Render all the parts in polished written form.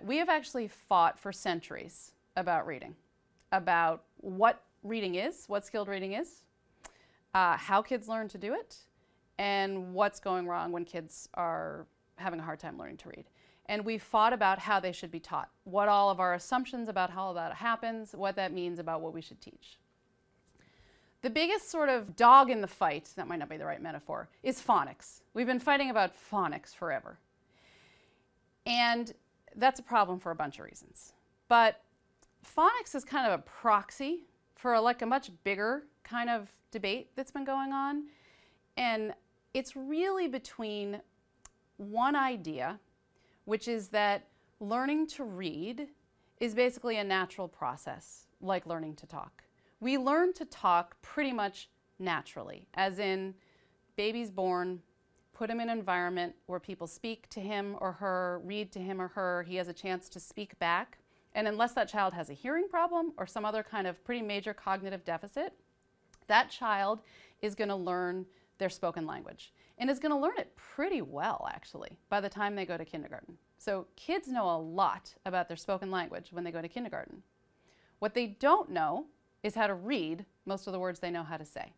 we have actually fought for centuries about reading, about what reading is, what skilled reading is, how kids learn to do it, and what's going wrong when kids are having a hard time learning to read. And we fought about how they should be taught, what all of our assumptions about how that happens, what that means about what we should teach. The biggest sort of dog in the fight, that might not be the right metaphor, is phonics. We've been fighting about phonics forever. And that's a problem for a bunch of reasons. But phonics is kind of a proxy for like a much bigger kind of debate that's been going on. And it's really between one idea, which is that learning to read is basically a natural process, like learning to talk. We learn to talk pretty much naturally, as in baby's born, put him in an environment where people speak to him or her, read to him or her, he has a chance to speak back. And unless that child has a hearing problem or some other kind of pretty major cognitive deficit, that child is going to learn their spoken language and is going to learn it pretty well, actually, by the time they go to kindergarten. So kids know a lot about their spoken language when they go to kindergarten. What they don't know is how to read most of the words they know how to say.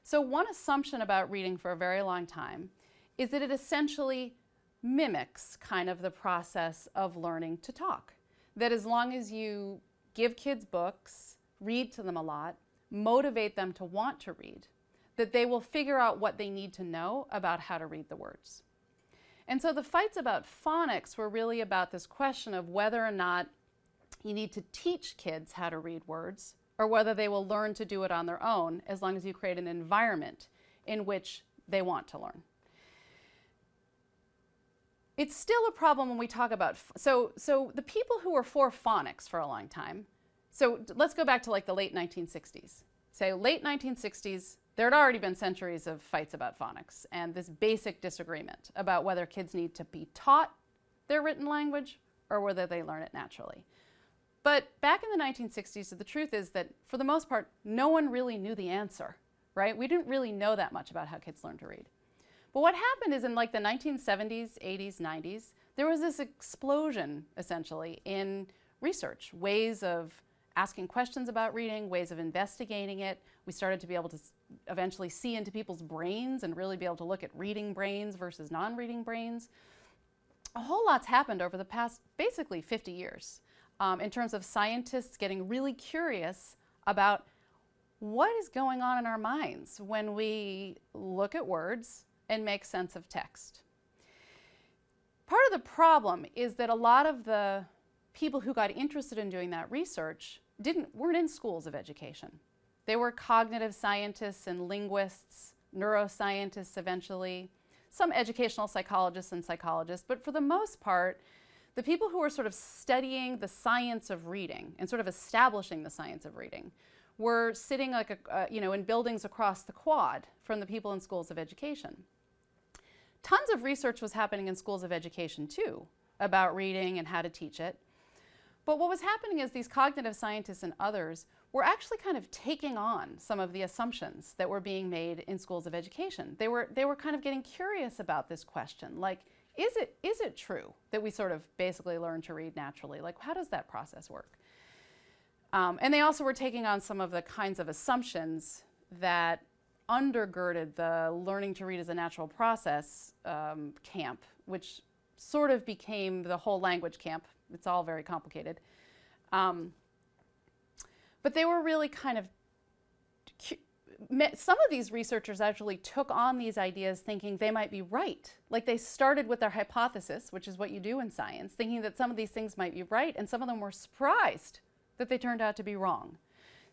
So one assumption about reading for a very long time is that it essentially mimics kind of the process of learning to talk. That as long as you give kids books, read to them a lot, motivate them to want to read, that they will figure out what they need to know about how to read the words. And so the fights about phonics were really about this question of whether or not you need to teach kids how to read words or whether they will learn to do it on their own as long as you create an environment in which they want to learn. It's still a problem when we talk about, so the people who were for phonics for a long time, so let's go back to like the late 1960s. Say late 1960s, there had already been centuries of fights about phonics and this basic disagreement about whether kids need to be taught their written language or whether they learn it naturally. But back in the 1960s, the truth is that for the most part, no one really knew the answer, right? We didn't really know that much about how kids learn to read. But what happened is in like the 1970s, 80s, 90s, there was this explosion, essentially, in research, ways of asking questions about reading, ways of investigating it. We started to be able to eventually see into people's brains and really be able to look at reading brains versus non-reading brains. A whole lot's happened over the past, basically, 50 years in terms of scientists getting really curious about what is going on in our minds when we look at words and make sense of text. Part of the problem is that a lot of the people who got interested in doing that research weren't in schools of education. They were cognitive scientists and linguists, neuroscientists eventually, some educational psychologists and psychologists, but for the most part, the people who were sort of studying the science of reading and sort of establishing the science of reading were sitting like in buildings across the quad from the people in schools of education. Tons of research was happening in schools of education too about reading and how to teach it. But what was happening is these cognitive scientists and others were actually kind of taking on some of the assumptions that were being made in schools of education. They were kind of getting curious about this question, like, is it true that we sort of basically learn to read naturally? Like, how does that process work? And they also were taking on some of the kinds of assumptions that undergirded the learning to read as a natural process camp, which sort of became the whole language camp. It's all very complicated. But they were really kind of, some of these researchers actually took on these ideas thinking they might be right. Like they started with their hypothesis, which is what you do in science, thinking that some of these things might be right, and some of them were surprised that they turned out to be wrong.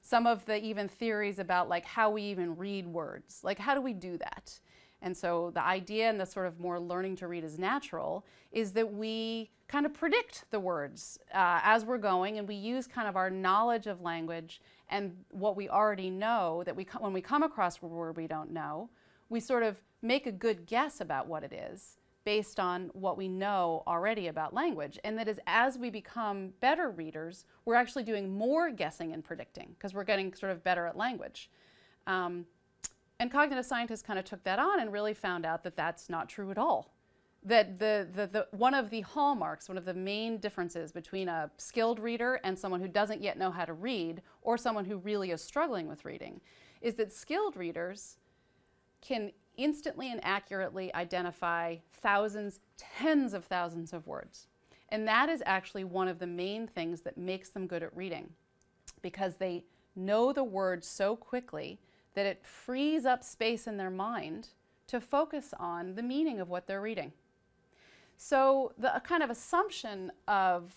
Some of the even theories about like how we even read words, like how do we do that? And so the idea and the sort of more learning to read as natural is that we kind of predict the words as we're going, and we use kind of our knowledge of language and what we already know, that when we come across a word we don't know, we sort of make a good guess about what it is based on what we know already about language. And that is, as we become better readers, we're actually doing more guessing and predicting because we're getting sort of better at language. And cognitive scientists kind of took that on and really found out that that's not true at all. that one of the hallmarks, one of the main differences between a skilled reader and someone who doesn't yet know how to read, or someone who really is struggling with reading, is that skilled readers can instantly and accurately identify thousands, tens of thousands of words. And that is actually one of the main things that makes them good at reading, because they know the words so quickly that it frees up space in their mind to focus on the meaning of what they're reading. So the kind of assumption of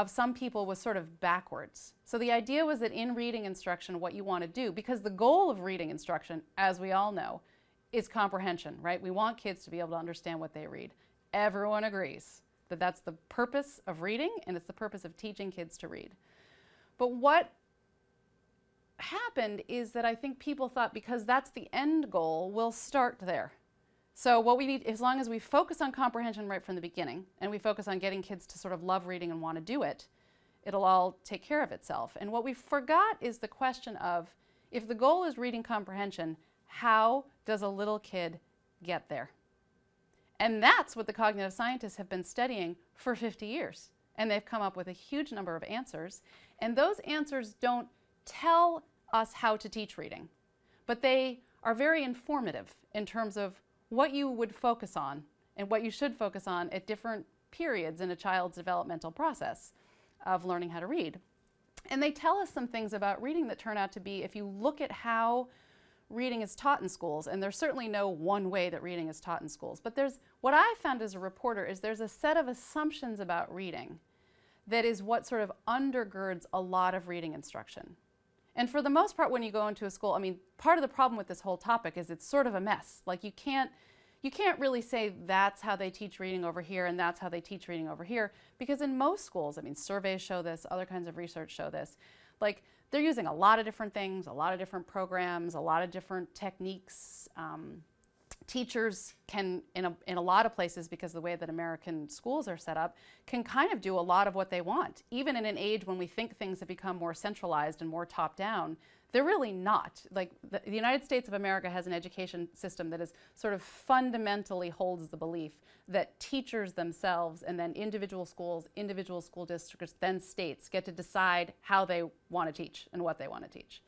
some people was sort of backwards. So the idea was that in reading instruction, what you want to do, because the goal of reading instruction, as we all know, is comprehension, right? We want kids to be able to understand what they read. Everyone agrees that that's the purpose of reading, and it's the purpose of teaching kids to read. But what happened is that I think people thought, because that's the end goal, we'll start there. So what we need, as long as we focus on comprehension right from the beginning, and we focus on getting kids to sort of love reading and want to do it, it'll all take care of itself. And what we forgot is the question of, if the goal is reading comprehension, how does a little kid get there? And that's what the cognitive scientists have been studying for 50 years. And they've come up with a huge number of answers. And those answers don't tell us how to teach reading, but they are very informative in terms of what you would focus on and what you should focus on at different periods in a child's developmental process of learning how to read. And they tell us some things about reading that turn out to be, if you look at how reading is taught in schools, and there's certainly no one way that reading is taught in schools, but what I found as a reporter is there's a set of assumptions about reading that is what sort of undergirds a lot of reading instruction. And for the most part, when you go into a school, I mean, part of the problem with this whole topic is it's sort of a mess. Like you can't really say that's how they teach reading over here and that's how they teach reading over here, because in most schools, I mean, surveys show this, other kinds of research show this, like they're using a lot of different things, a lot of different programs, a lot of different techniques. Teachers can, in a lot of places, because the way that American schools are set up, can kind of do a lot of what they want. Even in an age when we think things have become more centralized and more top-down, they're really not. Like the United States of America has an education system that is sort of fundamentally holds the belief that teachers themselves and then individual schools, individual school districts, then states get to decide how they want to teach and what they want to teach.